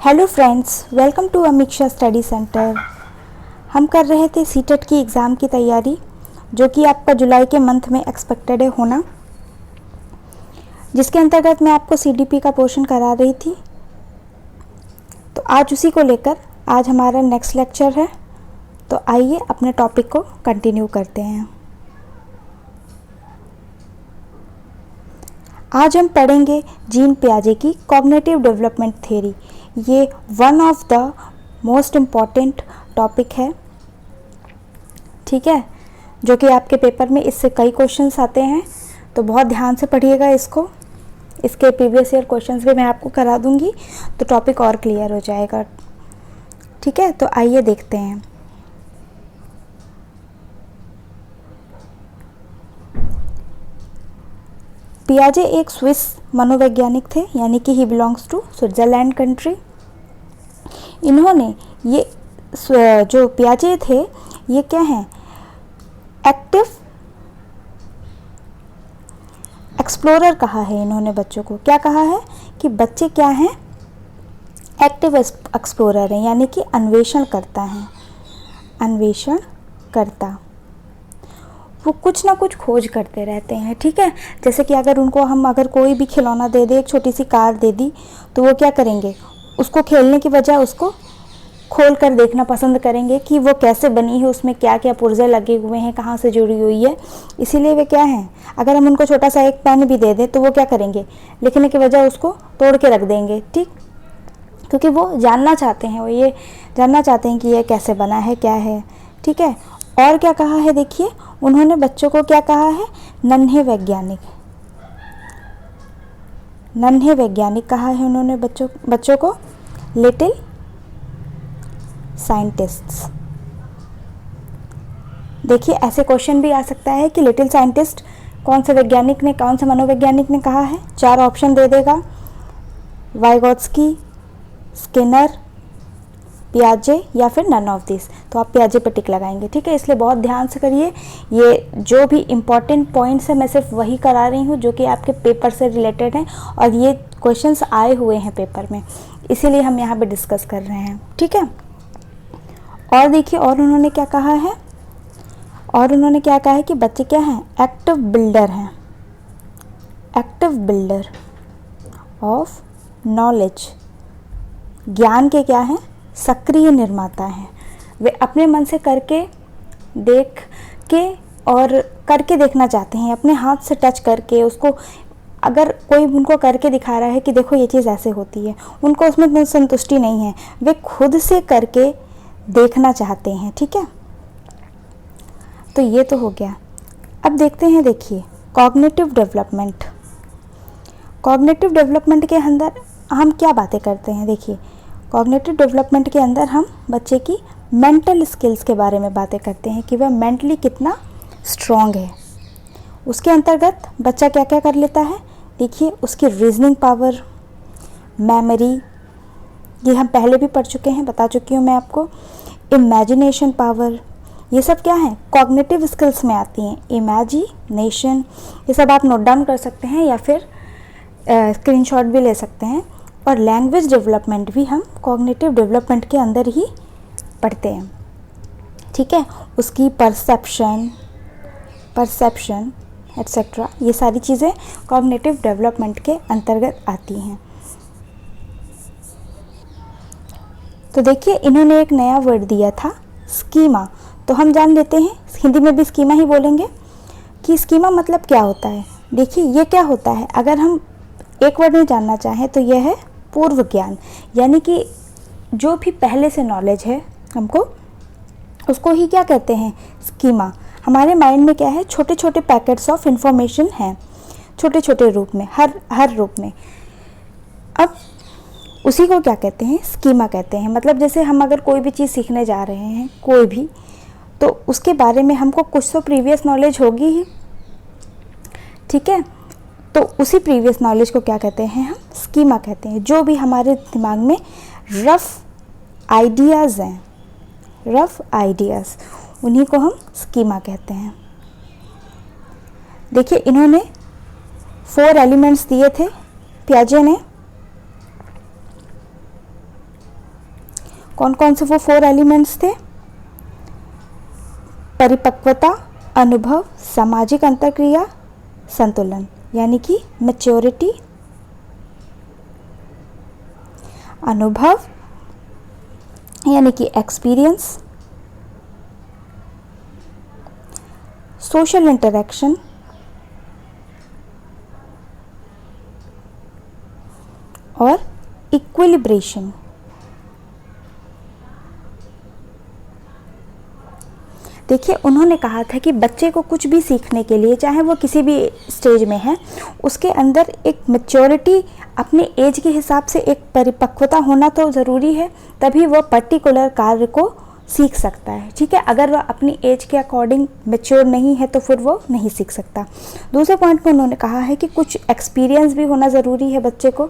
Hello friends, welcome to Amiksha study centre. हम कर रहे थे सीटेट की एग्ज़ाम की तैयारी, जो कि आपका जुलाई के मंथ में एक्सपेक्टेड है होना, जिसके अंतर्गत मैं आपको सीडीपी का पोर्शन करा रही थी। तो आज उसी को लेकर आज हमारा नेक्स्ट लेक्चर है। तो आइए अपने टॉपिक को कंटिन्यू करते हैं। आज हम पढ़ेंगे जीन पियाजे की कॉग्निटिव डेवलपमेंट थ्योरी। ये one of the most important topic है, ठीक है, जो कि आपके पेपर में इससे कई क्वेश्चंस आते हैं। तो बहुत ध्यान से पढ़िएगा इसको। इसके प्रीवियस ईयर क्वेश्चंस भी मैं आपको करा दूंगी, तो टॉपिक और क्लियर हो जाएगा, ठीक है। तो आइए देखते हैं। पियाजे एक स्विस मनोवैज्ञानिक थे, यानी कि he belongs to Switzerland country. इन्होंने ये जो पियाजे थे, ये क्या हैं, एक्टिव एक्सप्लोरर कहा है इन्होंने बच्चों को। क्या कहा है कि बच्चे क्या हैं, एक्टिव एक्सप्लोरर हैं, यानी कि अन्वेषण करता है, अन्वेषण करता। वो कुछ ना कुछ खोज करते रहते हैं, ठीक है। जैसे कि अगर कोई भी खिलौना दे दे, एक छोटी सी कार दे दी, तो वो क्या करेंगे, उसको खेलने की बजाय उसको खोल कर देखना पसंद करेंगे कि वो कैसे बनी है, उसमें क्या क्या पुर्जे लगे हुए हैं, कहाँ से जुड़ी हुई है। इसीलिए वे क्या हैं, अगर हम उनको छोटा सा एक पेन भी दे दें तो वो क्या करेंगे, लिखने की बजाय उसको तोड़ के रख देंगे, ठीक, क्योंकि वो जानना चाहते हैं, वो ये जानना चाहते हैं कि ये कैसे बना है, क्या है, ठीक है। और क्या कहा है, देखिए उन्होंने बच्चों को क्या कहा है, नन्हे वैज्ञानिक, नन्हे वैज्ञानिक कहा है उन्होंने बच्चों को, लिटिल साइंटिस्ट्स। देखिए ऐसे क्वेश्चन भी आ सकता है कि लिटिल साइंटिस्ट कौन से वैज्ञानिक ने, कौन से मनोवैज्ञानिक ने कहा है। 4 ऑप्शन दे देगा, वाइगोत्स्की, स्किनर, पियाजे या फिर नन ऑफ दिस। तो आप पियाजे पे टिक लगाएंगे, ठीक है। इसलिए बहुत ध्यान से करिए। ये जो भी इम्पॉर्टेंट पॉइंट्स है मैं सिर्फ वही करा रही हूँ जो कि आपके पेपर से रिलेटेड हैं, और ये क्वेश्चंस आए हुए हैं पेपर में, इसीलिए हम यहाँ पे डिस्कस कर रहे हैं, ठीक है। और देखिए और उन्होंने क्या कहा है, और उन्होंने क्या कहा है कि बच्चे क्या हैं, एक्टिव बिल्डर हैं, एक्टिव बिल्डर ऑफ नॉलेज, ज्ञान के क्या हैं, सक्रिय निर्माता हैं। वे अपने मन से करके देख के और करके देखना चाहते हैं, अपने हाथ से टच करके उसको। अगर कोई उनको करके दिखा रहा है कि देखो ये चीज़ ऐसे होती है, उनको उसमें संतुष्टि नहीं है, वे खुद से करके देखना चाहते हैं, ठीक है। तो ये तो हो गया। अब देखते हैं, देखिए कॉग्निटिव डेवलपमेंट। कॉग्निटिव डेवलपमेंट के अंदर हम क्या बातें करते हैं, देखिए कॉग्निटिव डेवलपमेंट के अंदर हम बच्चे की मेंटल स्किल्स के बारे में बातें करते हैं कि वह मेंटली कितना स्ट्रॉन्ग है। उसके अंतर्गत बच्चा क्या क्या कर लेता है, देखिए उसकी रीजनिंग पावर, मेमोरी, ये हम पहले भी पढ़ चुके हैं, बता चुकी हूँ मैं आपको। इमेजिनेशन पावर, ये सब क्या है, कॉग्निटिव स्किल्स में आती हैं। इमेजिनेशन, ये सब आप नोट डाउन कर सकते हैं या फिर स्क्रीनशॉट भी ले सकते हैं। और लैंग्वेज डेवलपमेंट भी हम कॉग्निटिव डेवलपमेंट के अंदर ही पढ़ते हैं, ठीक है। उसकी परसेप्शन एट्सेट्रा, ये सारी चीज़ें कॉग्निटिव डेवलपमेंट के अंतर्गत आती हैं। तो देखिए इन्होंने एक नया वर्ड दिया था, स्कीमा। तो हम जान लेते हैं, हिंदी में भी स्कीमा ही बोलेंगे, कि स्कीमा मतलब क्या होता है। देखिए ये क्या होता है, अगर हम एक वर्ड में जानना चाहें तो यह है पूर्व ज्ञान, यानी कि जो भी पहले से नॉलेज है हमको, उसको ही क्या कहते हैं, स्कीमा। हमारे माइंड में क्या है, छोटे छोटे पैकेट्स ऑफ इंफॉर्मेशन हैं, छोटे छोटे रूप में, हर रूप में। अब उसी को क्या कहते हैं, स्कीमा कहते हैं। मतलब जैसे हम अगर कोई भी चीज़ सीखने जा रहे हैं, कोई भी, तो उसके बारे में हमको कुछ तो प्रीवियस नॉलेज होगी ही, ठीक है। तो उसी प्रीवियस नॉलेज को क्या कहते हैं, हम स्कीमा कहते हैं। जो भी हमारे दिमाग में रफ आइडियाज़ हैं, रफ आइडियाज़, उन्हीं को हम स्कीमा कहते हैं। देखिए इन्होंने 4 एलिमेंट्स दिए थे पियाजे ने, कौन कौन से वो 4 एलिमेंट्स थे? परिपक्वता, अनुभव, सामाजिक अंतरक्रिया, संतुलन, यानी कि मैच्योरिटी, अनुभव यानी कि एक्सपीरियंस, सोशल इंटरेक्शन और इक्विलिब्रेशन। देखिए, उन्होंने कहा था कि बच्चे को कुछ भी सीखने के लिए, चाहे वो किसी भी स्टेज में है, उसके अंदर एक मैच्योरिटी, अपने एज के हिसाब से एक परिपक्वता होना तो ज़रूरी है, तभी वो पर्टिकुलर कार्य को सीख सकता है। ठीक है, अगर वह अपनी एज के अकॉर्डिंग मैच्योर नहीं है तो फिर वो नहीं सीख सकता। दूसरे पॉइंट में उन्होंने कहा है कि कुछ एक्सपीरियंस भी होना ज़रूरी है बच्चे को,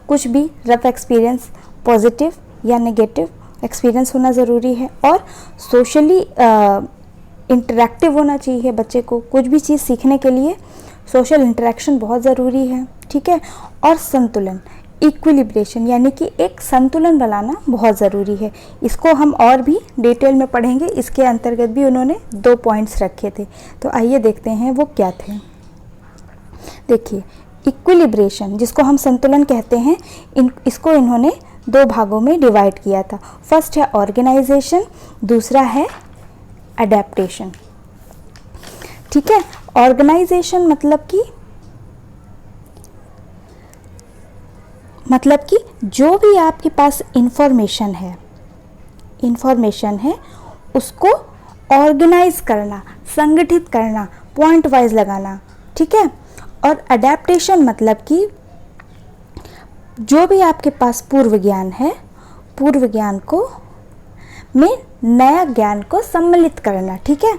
कुछ भी रफ एक्सपीरियंस, पॉजिटिव या नेगेटिव एक्सपीरियंस होना ज़रूरी है, और सोशली इंटरेक्टिव होना चाहिए बच्चे को। कुछ भी चीज़ सीखने के लिए सोशल इंटरेक्शन बहुत ज़रूरी है। ठीक है, और संतुलन, इक्विलिब्रेशन, यानी कि एक संतुलन बनाना बहुत ज़रूरी है। इसको हम और भी डिटेल में पढ़ेंगे, इसके अंतर्गत भी उन्होंने 2 पॉइंट्स रखे थे। तो आइए देखते हैं वो क्या थे। देखिए, इक्विलिब्रेशन, जिसको हम संतुलन कहते हैं, इसको इन्होंने 2 भागों में डिवाइड किया था। फर्स्ट है ऑर्गेनाइजेशन, दूसरा है अडेप्टेशन। ठीक है, ऑर्गेनाइजेशन मतलब कि जो भी आपके पास इंफॉर्मेशन है उसको ऑर्गेनाइज करना, संगठित करना, पॉइंट वाइज लगाना। ठीक है, और अडेप्टेशन मतलब कि जो भी आपके पास पूर्व ज्ञान है, पूर्व ज्ञान को में नया ज्ञान को सम्मिलित करना। ठीक है,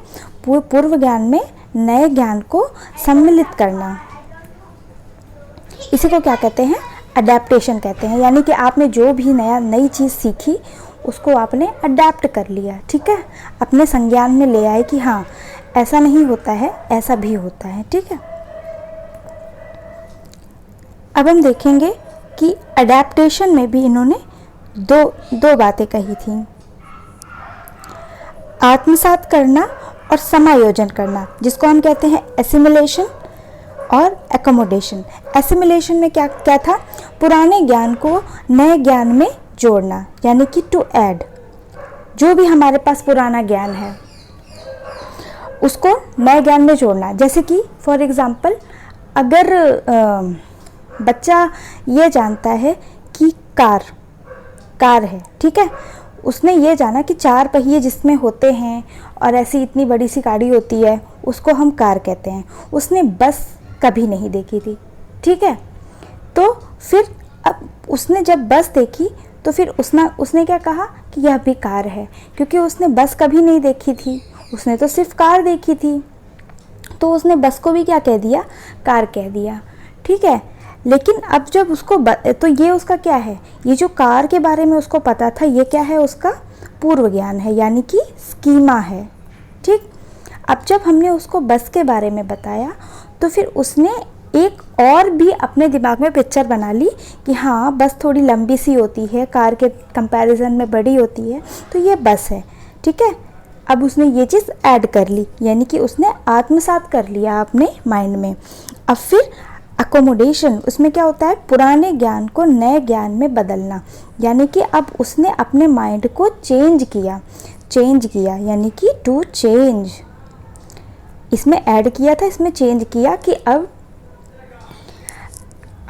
पूर्व ज्ञान में नए ज्ञान को सम्मिलित करना, इसी को क्या कहते हैं? अडेप्टेशन कहते हैं। यानी कि आपने जो भी नई चीज़ सीखी उसको आपने अडेप्ट कर लिया। ठीक है, अपने संज्ञान में ले आए कि हाँ, ऐसा नहीं होता है, ऐसा भी होता है। ठीक है, अब हम देखेंगे कि अडेप्टेशन में भी इन्होंने दो बातें कही थी, आत्मसात करना और समायोजन करना, जिसको हम कहते हैं एसिमिलेशन और एकोमोडेशन। एसिमिलेशन में क्या था? पुराने ज्ञान को नए ज्ञान में जोड़ना, यानी कि टू ऐड। जो भी हमारे पास पुराना ज्ञान है उसको नए ज्ञान में जोड़ना। जैसे कि फॉर एग्जांपल, अगर बच्चा ये जानता है कि कार है, ठीक है, उसने ये जाना कि 4 पहिए जिसमें होते हैं और ऐसी इतनी बड़ी सी गाड़ी होती है, उसको हम कार कहते हैं। उसने बस कभी नहीं देखी थी। ठीक है, तो फिर अब उसने जब बस देखी तो फिर उसने क्या कहा कि यह भी कार है, क्योंकि उसने बस कभी नहीं देखी थी, उसने तो सिर्फ कार देखी थी, तो उसने बस को भी क्या कह दिया? कार कह दिया। ठीक है, लेकिन अब जब उसको तो ये उसका क्या है? ये जो कार के बारे में उसको पता था, ये क्या है? उसका पूर्व ज्ञान है, यानी कि स्कीमा है। ठीक, अब जब हमने उसको बस के बारे में बताया तो फिर उसने एक और भी अपने दिमाग में पिक्चर बना ली कि हाँ, बस थोड़ी लंबी सी होती है, कार के कंपैरिजन में बड़ी होती है, तो ये बस है। ठीक है, अब उसने ये चीज़ ऐड कर ली, यानी कि उसने आत्मसात कर लिया अपने माइंड में। अब फिर अकोमोडेशन, उसमें क्या होता है? पुराने ज्ञान को नए ज्ञान में बदलना, यानी कि अब उसने अपने माइंड को चेंज किया, यानी कि टू चेंज। इसमें ऐड किया था, इसमें चेंज किया कि अब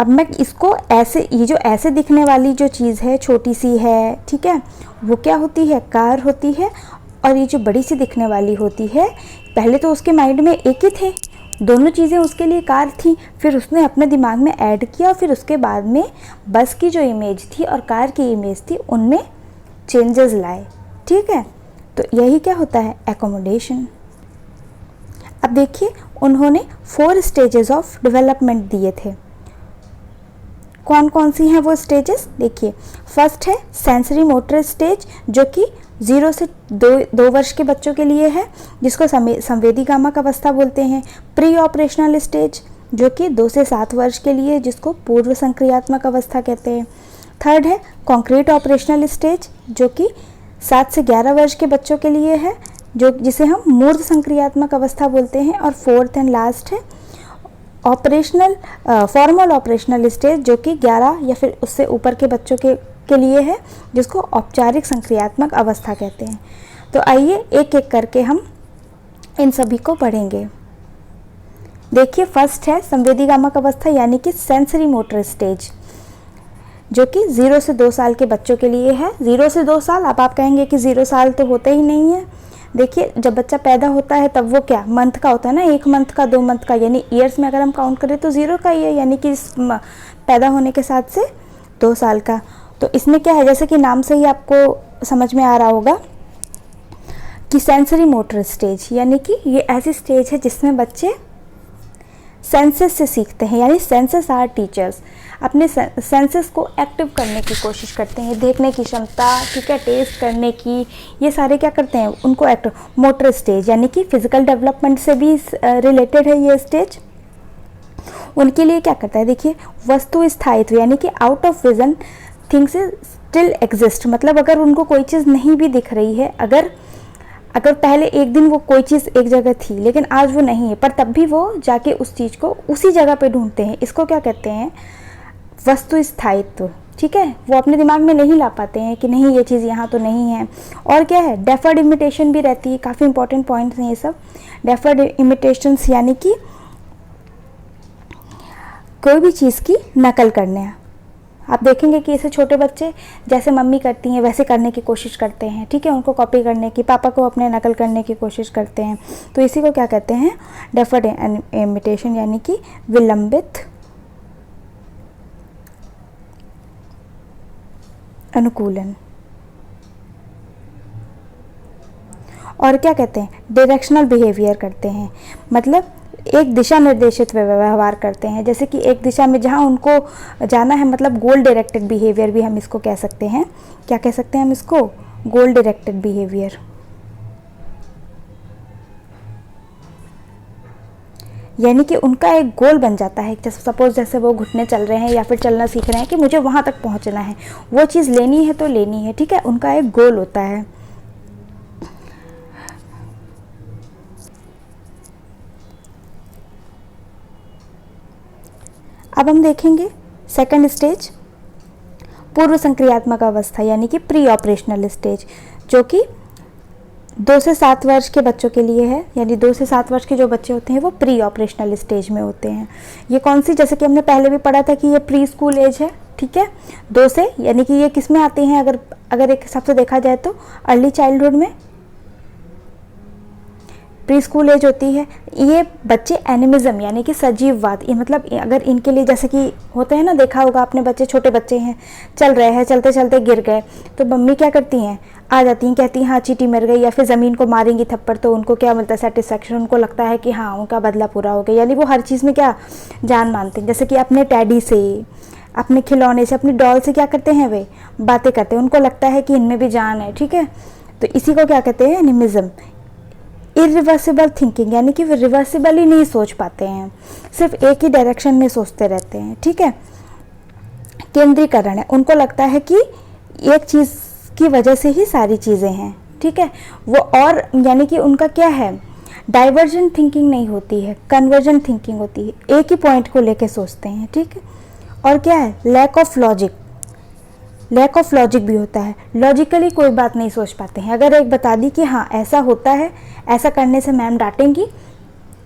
मैं इसको ऐसे, ये जो ऐसे दिखने वाली जो चीज़ है, छोटी सी है, ठीक है, वो क्या होती है? कार होती है। और ये जो बड़ी सी दिखने वाली होती है, पहले तो उसके माइंड में एक ही थे, दोनों चीज़ें उसके लिए कार थी, फिर उसने अपने दिमाग में ऐड किया, फिर उसके बाद में बस की जो इमेज थी और कार की इमेज थी, उनमें चेंजेस लाए। ठीक है, तो यही क्या होता है? एकोमोडेशन। अब देखिए, उन्होंने 4 स्टेजेस ऑफ डेवलपमेंट दिए थे। कौन कौन सी हैं वो स्टेजेस? देखिए, फर्स्ट है सेंसरी मोटर स्टेज, जो कि 0 से 2 वर्ष के बच्चों के लिए है, जिसको संवेदीगामक अवस्था बोलते हैं। प्री ऑपरेशनल स्टेज, जो कि 2 से 7 वर्ष के लिए, जिसको पूर्व संक्रियात्मक अवस्था कहते हैं। थर्ड है कॉन्क्रीट ऑपरेशनल स्टेज, जो कि 7 से 11 वर्ष के बच्चों के लिए है, जिसे हम मूर्त संक्रियात्मक अवस्था बोलते हैं। और फोर्थ एंड लास्ट है फॉर्मल ऑपरेशनल स्टेज, जो कि 11 या फिर उससे ऊपर के बच्चों के लिए है, जिसको औपचारिक संक्रियात्मक अवस्था कहते हैं। तो आइए एक एक करके हम इन सभी को पढ़ेंगे। देखिए, फर्स्ट है संवेदीगामक अवस्था यानी कि सेंसरी मोटर स्टेज, जो कि 0 से 2 साल के बच्चों के लिए है। 0 से 2 साल, अब आप कहेंगे कि 0 साल तो होते ही नहीं है। देखिए, जब बच्चा पैदा होता है तब वो क्या मंथ का होता है ना, 1 मंथ का, 2 मंथ का, यानी ईयर्स में अगर हम काउंट करें तो 0 का ही है, यानी कि पैदा होने के साथ से 2 साल का। तो इसमें क्या है, जैसे कि नाम से ही आपको समझ में आ रहा होगा कि सेंसरी मोटर स्टेज, यानी कि ये ऐसी स्टेज है जिसमें बच्चे सेंसेस से सीखते हैं, यानी सेंसेस आर टीचर्स। अपने सेंसेस को एक्टिव करने की कोशिश करते हैं, देखने की क्षमता, ठीक है, टेस्ट करने की, ये सारे क्या करते हैं, उनको एक्टिव। मोटर स्टेज यानी कि फिजिकल डेवलपमेंट से भी रिलेटेड है ये स्टेज। उनके लिए क्या करता है, देखिए, वस्तु स्थायित्व यानी कि out of vision things still exist, मतलब अगर उनको कोई चीज़ नहीं भी दिख रही है, अगर पहले एक दिन वो कोई चीज़ एक जगह थी लेकिन आज वो नहीं है, पर तब भी वो जाके उस चीज़ को उसी जगह पे ढूंढते हैं, इसको क्या कहते हैं, वस्तु स्थायित्व। ठीक है, वो अपने दिमाग में नहीं ला पाते हैं कि नहीं ये चीज़ यहाँ तो नहीं है। और क्या है, डेफर्ड इमिटेशन भी रहती है, काफ़ी इंपॉर्टेंट पॉइंट्स हैं ये सब। डेफर्ड इमिटेशंस यानी कि कोई भी चीज़ की नकल करने। आप देखेंगे कि ऐसे छोटे बच्चे जैसे मम्मी करती हैं वैसे करने की कोशिश करते हैं, ठीक है, उनको कॉपी करने की, पापा को अपने नकल करने की कोशिश करते हैं। तो इसी को क्या कहते हैं, डेफर्ड इमिटेशन यानी कि विलंबित अनुकूलन। और क्या कहते हैं, डायरेक्शनल बिहेवियर करते हैं, मतलब एक दिशा निर्देशित व्यवहार करते हैं, जैसे कि एक दिशा में जहाँ उनको जाना है, मतलब गोल डायरेक्टेड बिहेवियर भी हम इसको कह सकते हैं। क्या कह सकते हैं हम इसको, गोल डायरेक्टेड बिहेवियर। यानी कि उनका एक गोल बन जाता है, जैसे सपोज जैसे वो घुटने चल रहे हैं या फिर चलना सीख रहे हैं कि मुझे वहाँ तक पहुँचना है, वो चीज़ लेनी है तो लेनी है, ठीक है, उनका एक गोल होता है। अब हम देखेंगे सेकंड स्टेज, पूर्व संक्रियात्मक अवस्था यानी कि प्री ऑपरेशनल स्टेज, जो कि 2 से 7 वर्ष के बच्चों के लिए है, यानी 2 से 7 वर्ष के जो बच्चे होते हैं वो प्री ऑपरेशनल स्टेज में होते हैं। ये कौन सी, जैसे कि हमने पहले भी पढ़ा था कि ये प्री स्कूल एज है, ठीक है, 2 से, यानी कि ये किस में आते हैं, अगर एक हिसाब से देखा जाए तो अर्ली चाइल्डहुड में प्री स्कूल एज होती है। ये बच्चे एनिमिज्म यानी कि सजीववाद, ये मतलब अगर इनके लिए जैसे कि होते हैं ना, देखा होगा आपने, बच्चे छोटे बच्चे हैं, चल रहे हैं, चलते चलते गिर गए तो मम्मी क्या करती हैं, आ जाती हैं, कहती हैं हाँ चींटी मर गई, या फिर ज़मीन को मारेंगी थप्पड़, तो उनको क्या मिलता है, सेटिस्फैक्शन, उनको लगता है कि हाँ उनका बदला पूरा हो गया, यानी वो हर चीज़ में क्या जान मानते हैं। जैसे कि अपने टैडी से, अपने खिलौने से, अपनी डॉल से क्या करते हैं, वे बातें करते हैं, उनको लगता है कि इनमें भी जान है, ठीक है। तो इसी को क्या कहते हैं, एनिमिज्म। इरिवर्सिबल थिंकिंग यानी कि वे रिवर्सिबली नहीं सोच पाते हैं, सिर्फ एक ही डायरेक्शन में सोचते रहते हैं, ठीक है। केंद्रीकरण है, उनको लगता है कि एक चीज़ की वजह से ही सारी चीज़ें हैं, ठीक है। वो और यानी कि उनका क्या है, डाइवर्जेंट थिंकिंग नहीं होती है, कन्वर्जेंट थिंकिंग होती है, एक ही पॉइंट को लेके सोचते हैं, ठीक है। और क्या है, लैक ऑफ लॉजिक भी होता है, लॉजिकली कोई बात नहीं सोच पाते हैं। अगर एक बता दी कि हाँ ऐसा होता है, ऐसा करने से मैम डांटेंगी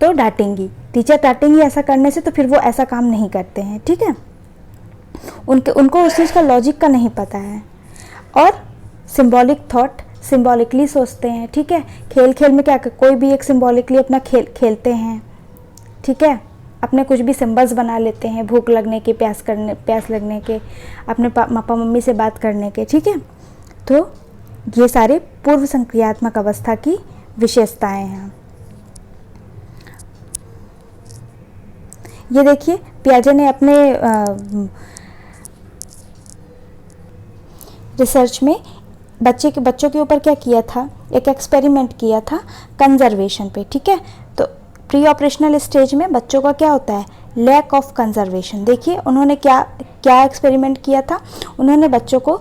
तो डांटेंगी, टीचर डांटेंगी ऐसा करने से, तो फिर वो ऐसा काम नहीं करते हैं, ठीक है। उनको उस चीज़ का लॉजिक का नहीं पता है। और सिंबॉलिक थॉट, सिंबॉलिकली सोचते हैं, ठीक है। खेल खेल में क्या, कोई भी एक सिंबॉलिकली अपना खेलते हैं, ठीक है, अपने कुछ भी सिंबल्स बना लेते हैं, भूख लगने के, प्यास लगने के, अपने पापा मम्मी से बात करने के, ठीक है। तो ये सारे पूर्व संक्रियात्मक अवस्था की विशेषताएं हैं। ये देखिए, पियाजे ने अपने रिसर्च में बच्चों के ऊपर क्या किया था, एक एक्सपेरिमेंट किया था कंजर्वेशन पे, ठीक है। तो प्री ऑपरेशनल स्टेज में बच्चों का क्या होता है, लैक ऑफ कंजर्वेशन। देखिए उन्होंने क्या क्या एक्सपेरिमेंट किया था, उन्होंने बच्चों को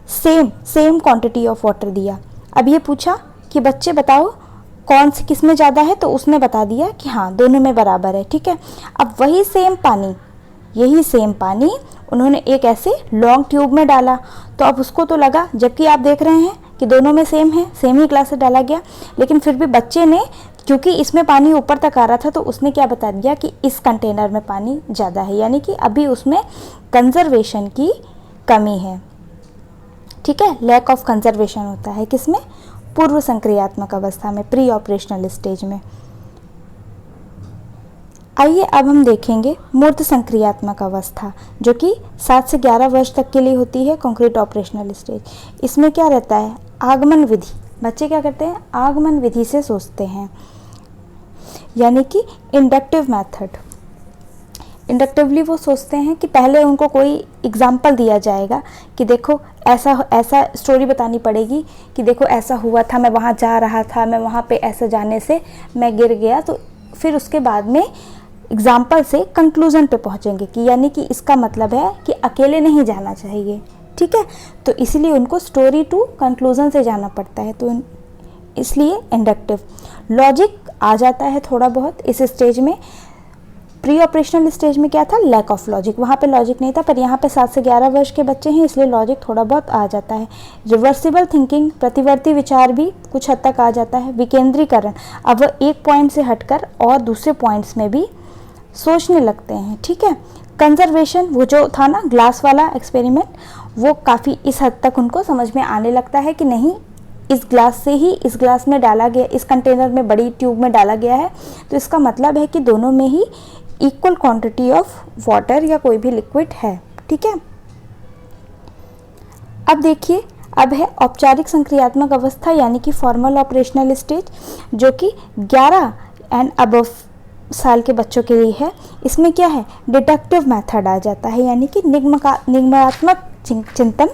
सेम क्वांटिटी ऑफ वाटर दिया। अब ये पूछा कि बच्चे बताओ कौन सी किस में ज़्यादा है, तो उसने बता दिया कि हाँ दोनों में बराबर है, ठीक है। अब वही सेम पानी उन्होंने एक ऐसे लॉन्ग ट्यूब में डाला, तो अब उसको तो लगा, जबकि आप देख रहे हैं कि दोनों में सेम है, सेम ही ग्लास से डाला गया, लेकिन फिर भी बच्चे ने, क्योंकि इसमें पानी ऊपर तक आ रहा था, तो उसने क्या बता दिया कि इस कंटेनर में पानी ज़्यादा है, यानी कि अभी उसमें कंजर्वेशन की कमी है, ठीक है। लैक ऑफ कंजर्वेशन होता है किसमें, पूर्व संक्रियात्मक अवस्था में, प्री ऑपरेशनल स्टेज में। आइए अब हम देखेंगे मूर्त संक्रियात्मक अवस्था, जो कि 7 से 11 वर्ष तक के लिए होती है, कॉन्क्रीट ऑपरेशनल स्टेज। इसमें क्या रहता है, आगमन विधि। बच्चे क्या करते हैं, आगमन विधि से सोचते हैं, यानी कि इंडक्टिव मेथड। इंडक्टिवली वो सोचते हैं कि पहले उनको कोई एग्जाम्पल दिया जाएगा कि देखो ऐसा स्टोरी बतानी पड़ेगी कि देखो ऐसा हुआ था, मैं वहाँ जा रहा था, मैं वहाँ पे ऐसा जाने से मैं गिर गया, तो फिर उसके बाद में एग्जाम्पल से कंक्लूजन पे पहुँचेंगे कि यानी कि इसका मतलब है कि अकेले नहीं जाना चाहिए, ठीक है। तो इसीलिए उनको स्टोरी टू कंक्लूजन से जाना पड़ता है, तो इसलिए इंडक्टिव। लॉजिक आ जाता है थोड़ा बहुत इस स्टेज में। प्री ऑपरेशनल स्टेज में क्या था, लैक ऑफ लॉजिक, वहाँ पे लॉजिक नहीं था, पर यहाँ पे 7 से 11 वर्ष के बच्चे हैं, इसलिए लॉजिक थोड़ा बहुत आ जाता है। रिवर्सिबल थिंकिंग, प्रतिवर्ती विचार भी कुछ हद तक आ जाता है। विकेंद्रीकरण, अब वह एक पॉइंट से हटकर और दूसरे पॉइंट्स में भी सोचने लगते हैं, ठीक है। कंजर्वेशन, वो जो था ना ग्लास वाला एक्सपेरिमेंट, वो काफ़ी इस हद तक उनको समझ में आने लगता है कि नहीं, इस ग्लास से ही इस ग्लास में डाला गया, इस कंटेनर में बड़ी ट्यूब में डाला गया है, तो इसका मतलब है कि दोनों में ही इक्वल क्वांटिटी ऑफ वाटर या कोई भी लिक्विड है, ठीक है। अब देखिए, अब है औपचारिक संक्रियात्मक अवस्था, यानी कि फॉर्मल ऑपरेशनल स्टेज, जो कि 11 एंड अबव साल के बच्चों के लिए है। इसमें क्या है, डिडक्टिव मेथड आ जाता है, यानी कि निगमनात्मक चिंतन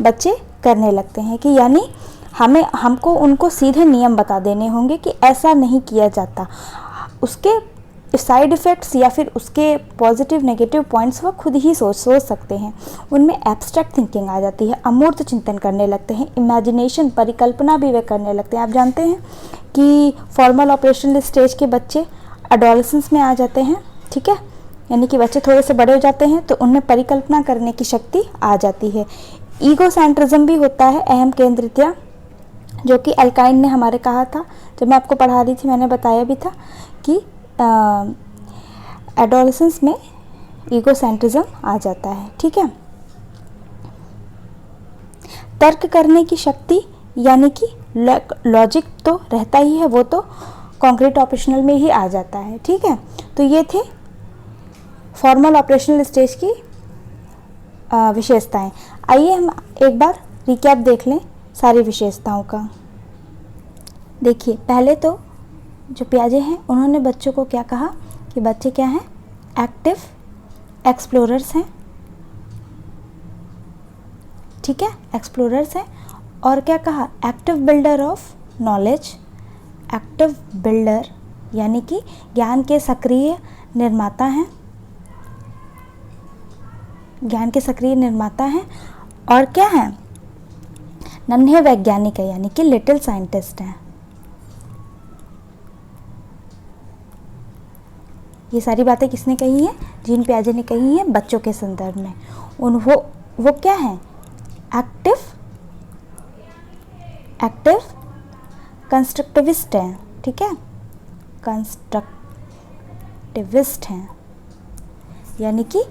बच्चे करने लगते हैं, कि यानी हमको उनको सीधे नियम बता देने होंगे कि ऐसा नहीं किया जाता, उसके साइड इफ़ेक्ट्स या फिर उसके पॉजिटिव नेगेटिव पॉइंट्स वो खुद ही सोच सकते हैं। उनमें एब्स्ट्रैक्ट थिंकिंग आ जाती है, अमूर्त चिंतन करने लगते हैं, इमेजिनेशन, परिकल्पना भी वे करने लगते हैं। आप जानते हैं कि फॉर्मल ऑपरेशनल स्टेज के बच्चे एडोलेसेंस में आ जाते हैं, ठीक है, यानी कि बच्चे थोड़े से बड़े हो जाते हैं, तो उनमें परिकल्पना करने की शक्ति आ जाती है। ईगोसेंट्रिज्म भी होता है, अहम केंद्रितता, जो कि एल्काइन ने हमारे कहा था, जब मैं आपको पढ़ा रही थी मैंने बताया भी था कि एडोलेसेंस में ईगोसेंट्रिज्म आ जाता है, ठीक है। तर्क करने की शक्ति, यानी कि लॉजिक तो रहता ही है, वो तो कॉन्क्रीट ऑपरेशनल में ही आ जाता है, ठीक है। तो ये थे फॉर्मल ऑपरेशनल स्टेज की विशेषताएं। आइए हम एक बार रिकैप देख लें सारी विशेषताओं का। देखिए, पहले तो जो पियाजे हैं उन्होंने बच्चों को क्या कहा कि बच्चे क्या हैं, एक्टिव एक्सप्लोरर्स हैं, ठीक है, एक्सप्लोरर्स हैं। और क्या कहा, active builder of knowledge, active builder यानी कि ज्ञान के सक्रिय निर्माता हैं, ज्ञान के सक्रिय निर्माता हैं। और क्या है, नन्हे वैज्ञानिक है, यानी कि लिटिल साइंटिस्ट हैं। ये सारी बातें किसने कही हैं, जीन पियाजे ने कही हैं बच्चों के संदर्भ में। वो क्या हैं, एक्टिव कंस्ट्रक्टिविस्ट हैं, ठीक है, कंस्ट्रक्टिविस्ट हैं, यानी कि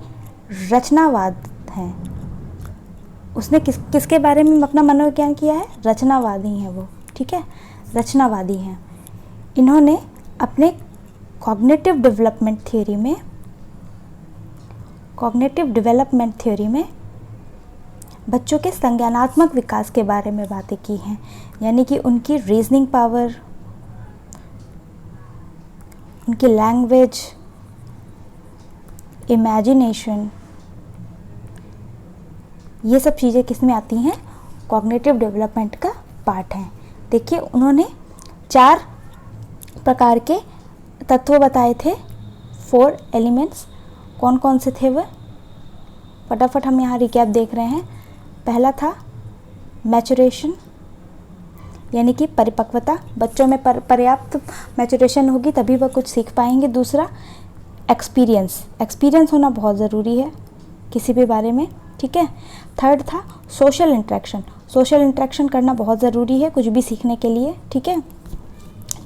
रचनावाद हैं। उसने किसके बारे में अपना मनोविज्ञान किया है, रचनावादी हैं वो, ठीक है, रचनावादी हैं। इन्होंने अपने कॉग्निटिव डेवलपमेंट थ्योरी में बच्चों के संज्ञानात्मक विकास के बारे में बातें की हैं, यानी कि उनकी रीजनिंग पावर, उनकी लैंग्वेज, इमेजिनेशन, ये सब चीज़ें किस में आती हैं, कॉग्निटिव डेवलपमेंट का पार्ट है। देखिए, उन्होंने 4 प्रकार के तत्व बताए थे, 4 एलिमेंट्स, कौन कौन से थे वह? फटाफट हम यहाँ रिकैप देख रहे हैं। पहला था मैचुरेशन, यानी कि परिपक्वता, बच्चों में पर्याप्त मैचुरेशन होगी तभी वह कुछ सीख पाएंगे। दूसरा एक्सपीरियंस, एक्सपीरियंस होना बहुत ज़रूरी है किसी भी बारे में, ठीक है। थर्ड था सोशल इंटरेक्शन, सोशल इंटरेक्शन करना बहुत ज़रूरी है कुछ भी सीखने के लिए, ठीक है।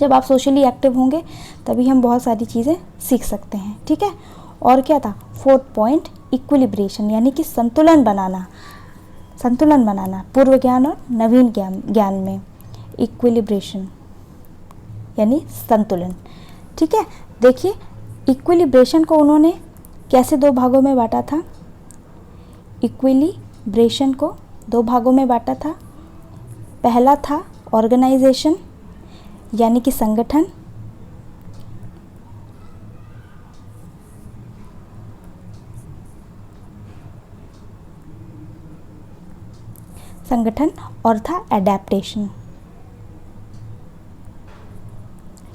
जब आप सोशली एक्टिव होंगे तभी हम बहुत सारी चीज़ें सीख सकते हैं, ठीक है। और क्या था? फोर्थ पॉइंट इक्विलिब्रेशन, यानी कि संतुलन बनाना, संतुलन बनाना पूर्व ज्ञान और नवीन ज्ञान में, इक्विलिब्रेशन यानी संतुलन, ठीक है। देखिए इक्विलिब्रेशन को उन्होंने कैसे दो भागों में बांटा था? इक्विलिब्रेशन को दो भागों में बांटा था। पहला था ऑर्गेनाइजेशन, यानी कि संगठन, और था एडेप्टेशन,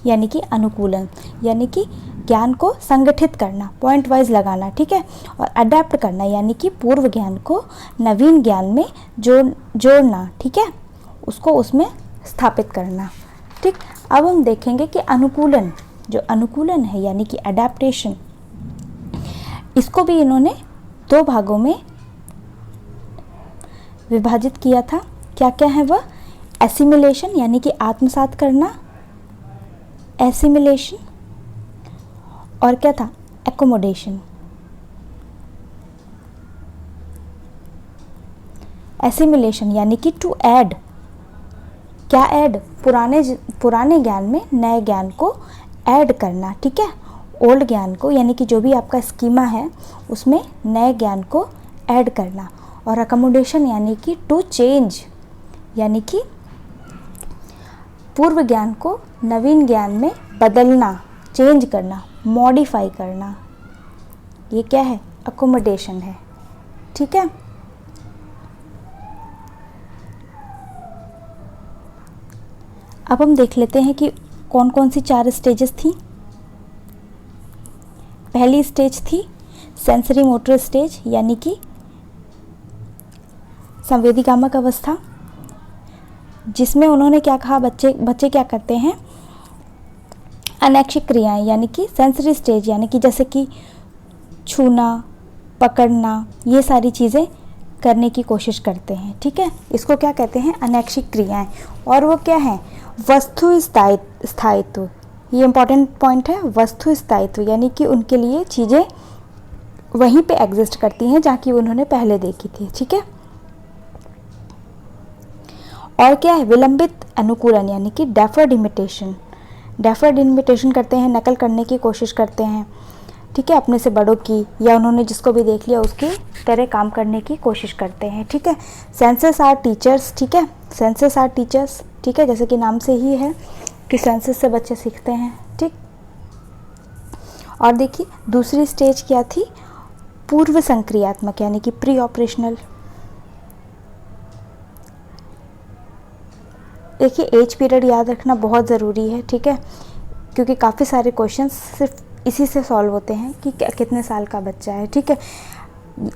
यानी कि अनुकूलन, यानी कि ज्ञान को संगठित करना, पॉइंट वाइज लगाना, ठीक है। और अडेप्ट करना, यानी कि पूर्व ज्ञान को नवीन ज्ञान में जोड़ना, ठीक है, उसको उसमें स्थापित करना, ठीक। अब हम देखेंगे कि अनुकूलन, जो अनुकूलन है यानी कि अडेप्टेशन, इसको भी इन्होंने दो भागों में विभाजित किया था। क्या क्या है वह? एसिमिलेशन, यानी कि आत्मसात करना, एसिमिलेशन, और क्या था? एकोमोडेशन। एसिमिलेशन यानी कि टू ऐड, क्या ऐड? पुराने ज्ञान में नए ज्ञान को ऐड करना, ठीक है, ओल्ड ज्ञान को, यानी कि जो भी आपका स्कीमा है उसमें नए ज्ञान को ऐड करना। और अकोमोडेशन यानी कि टू चेंज, यानी कि पूर्व ज्ञान को नवीन ज्ञान में बदलना, चेंज करना, मॉडिफाई करना, ये क्या है? अकोमोडेशन है, ठीक है। अब हम देख लेते हैं कि कौन कौन सी 4 स्टेजेस थी। पहली स्टेज थी सेंसरी मोटर स्टेज, यानी कि संवेदीकामक अवस्था, जिसमें उन्होंने क्या कहा? बच्चे क्या करते हैं? अनैच्छिक क्रियाएं, यानी कि सेंसरी स्टेज, यानी कि जैसे कि छूना, पकड़ना, ये सारी चीज़ें करने की कोशिश करते हैं, ठीक है। इसको क्या कहते हैं? अनैच्छिक क्रियाएं। और वो क्या है? वस्तु स्थायित्व, ये इंपॉर्टेंट पॉइंट है, वस्तु स्थायित्व, यानी कि उनके लिए चीज़ें वहीं पे एग्जिस्ट करती हैं जहाँ की उन्होंने पहले देखी थी, ठीक है। और क्या है? विलंबित अनुकूलन, यानी कि डेफर्ड इमिटेशन, डेफर्ड इमिटेशन करते हैं, नकल करने की कोशिश करते हैं, ठीक है, अपने से बड़ों की, या उन्होंने जिसको भी देख लिया उसकी तरह काम करने की कोशिश करते हैं, ठीक है। सेंसस आर टीचर्स, ठीक है, सेंसस आर टीचर्स, ठीक है, जैसे कि नाम से ही है कि सेंसस से बच्चे सीखते हैं, ठीक। और देखिए दूसरी स्टेज क्या थी? पूर्व संक्रियात्मक, यानी कि प्री ऑपरेशनल। देखिए एज पीरियड याद रखना बहुत ज़रूरी है, ठीक है, क्योंकि काफ़ी सारे क्वेश्चंस सिर्फ इसी से सॉल्व होते हैं कि कितने साल का बच्चा है, ठीक है।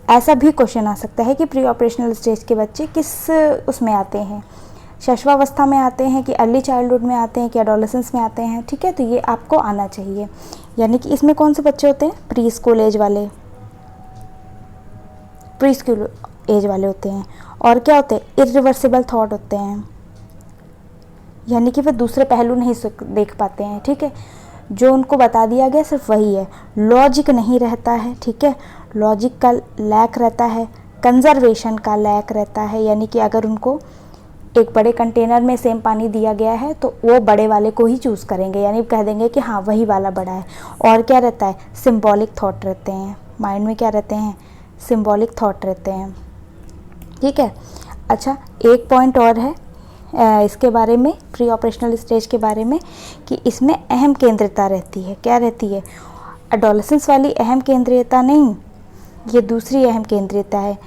ऐसा भी क्वेश्चन आ सकता है कि प्री ऑपरेशनल स्टेज के बच्चे किस उसमें आते हैं, शैशवावस्था में आते हैं कि अर्ली चाइल्डहुड में आते हैं कि एडोलेसेंस में आते हैं, ठीक है, तो ये आपको आना चाहिए। यानी कि इसमें कौन से बच्चे होते हैं? प्री स्कूल एज वाले, प्री स्कूल एज वाले होते हैं। और क्या होते हैं? इरिवर्सिबल थॉट होते हैं, यानी कि वे दूसरे पहलू नहीं देख पाते हैं, ठीक है, जो उनको बता दिया गया सिर्फ वही है। लॉजिक नहीं रहता है, ठीक है, लॉजिक का लैक रहता है, कंजर्वेशन का लैक रहता है, यानी कि अगर उनको एक बड़े कंटेनर में सेम पानी दिया गया है तो वो बड़े वाले को ही चूज़ करेंगे, यानी कह देंगे कि हाँ वही वाला बड़ा है। और क्या रहता है? सिंबॉलिक थॉट रहते हैं, माइंड में क्या रहते हैं? सिंबॉलिक थॉट रहते हैं, ठीक है। अच्छा एक पॉइंट और है इसके बारे में, प्री ऑपरेशनल स्टेज के बारे में, कि इसमें अहम केंद्रियता रहती है। क्या रहती है? एडोलेसेंस वाली अहम केंद्रियता नहीं, ये दूसरी अहम केंद्रियता है,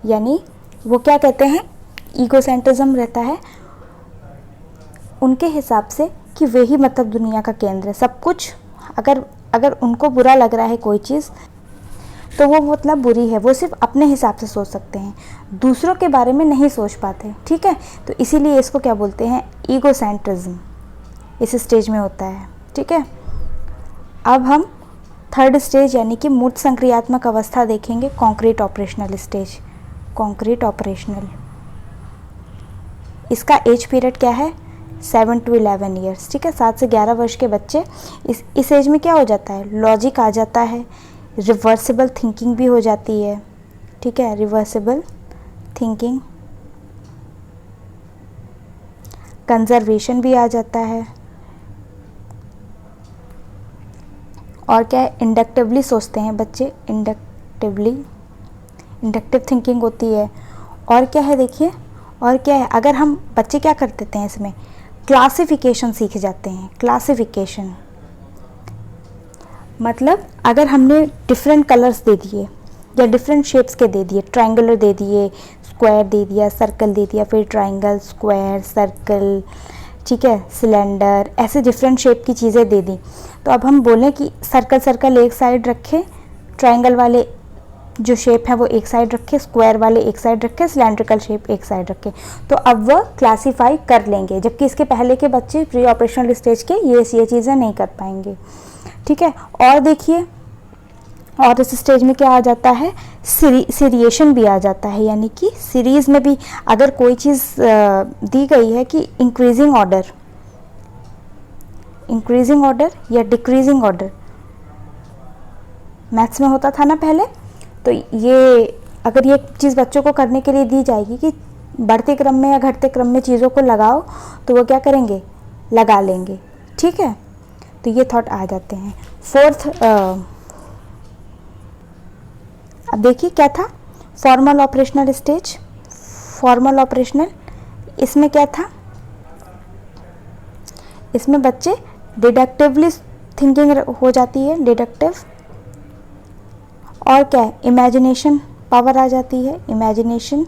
यानी वो क्या कहते हैं? ईगोसेंट्रिज्म रहता है उनके हिसाब से कि वे ही मतलब दुनिया का केंद्र है, सब कुछ। अगर उनको बुरा लग रहा है कोई चीज़, तो वो मतलब बुरी है, वो सिर्फ अपने हिसाब से सोच सकते हैं, दूसरों के बारे में नहीं सोच पाते, ठीक है। तो इसीलिए इसको क्या बोलते हैं, ईगोसेंट्रिज्म इस स्टेज में होता है, ठीक है। अब हम थर्ड स्टेज यानी कि मूर्त संक्रियात्मक अवस्था देखेंगे, concrete operational stage, concrete operational. इसका एज पीरियड क्या है, 7 to 11 ईयर्स, ठीक है। 7 से 11 वर्ष के बच्चे इस एज में क्या हो जाता है, लॉजिक आ जाता है, रिवर्सिबल थिंकिंग भी हो जाती है, ठीक है, रिवर्सिबल थिंकिंग, कंजर्वेशन भी आ जाता है, और क्या है, इंडक्टिवली सोचते हैं बच्चे, इंडक्टिव थिंकिंग होती है। और क्या है देखिए, और क्या है, अगर हम बच्चे क्या कर देते हैं इसमें, क्लासिफिकेशन सीख जाते हैं। क्लासिफिकेशन मतलब अगर हमने डिफरेंट कलर्स दे दिए या डिफरेंट शेप्स के दे दिए, ट्रायंगुलर दे दिए, स्क्वायर दे दिया, सर्कल दे दिया, फिर ट्रायंगल, स्क्वायर, सर्कल, ठीक है, सिलेंडर, ऐसे डिफरेंट शेप की चीज़ें दे दी, तो अब हम बोलें कि सर्कल सर्कल एक साइड रखें, ट्रायंगल वाले जो शेप है वो एक साइड रखें, स्क्वायर वाले एक साइड रखें, सिलेंड्रिकल शेप एक साइड रखें, तो अब वह क्लासीफाई कर लेंगे, जबकि इसके पहले के बच्चे प्री ऑपरेशनल स्टेज के ये चीज़ें नहीं कर पाएंगे, ठीक है। और देखिए, और इस स्टेज में क्या आ जाता है, सीरिएशन भी आ जाता है, यानी कि सीरीज़ में भी अगर कोई चीज़ दी गई है कि इंक्रीजिंग ऑर्डर या डिक्रीजिंग ऑर्डर, मैथ्स में होता था ना पहले, तो ये अगर ये चीज़ बच्चों को करने के लिए दी जाएगी कि बढ़ते क्रम में या घटते क्रम में चीज़ों को लगाओ, तो वो क्या करेंगे, लगा लेंगे, ठीक है। तो ये थॉट आ जाते हैं। फोर्थ, अब देखिए क्या था, formal operational stage, formal operational, इसमें क्या था, इसमें बच्चे डिडक्टिवली थिंकिंग हो जाती है, डिडक्टिव, और क्या है, इमेजिनेशन पावर आ जाती है, इमेजिनेशन,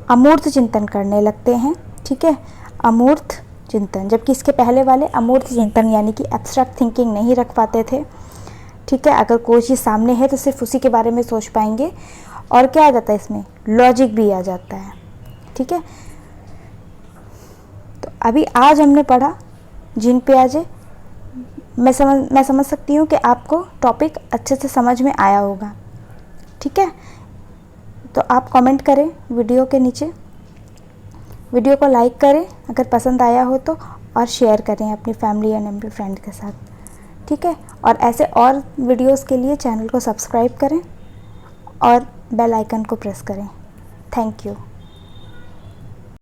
अमूर्त चिंतन करने लगते हैं, ठीक है, अमूर्त चिंतन, जबकि इसके पहले वाले अमूर्त चिंतन यानी कि एब्स्ट्रैक्ट थिंकिंग नहीं रख पाते थे, ठीक है। अगर कोई चीज़ सामने है तो सिर्फ उसी के बारे में सोच पाएंगे, और क्या आ जाता है इसमें, लॉजिक भी आ जाता है, ठीक है। तो अभी आज हमने पढ़ा जीन पियाजे, मैं समझ सकती हूँ कि आपको टॉपिक अच्छे से समझ में आया होगा, ठीक है। तो आप कमेंट करें वीडियो के नीचे, वीडियो को लाइक करें अगर पसंद आया हो तो, और शेयर करें अपनी फैमिली एंड फ्रेंड के साथ, ठीक है। और ऐसे और वीडियोस के लिए चैनल को सब्सक्राइब करें और बेल आइकन को प्रेस करें। Thank you.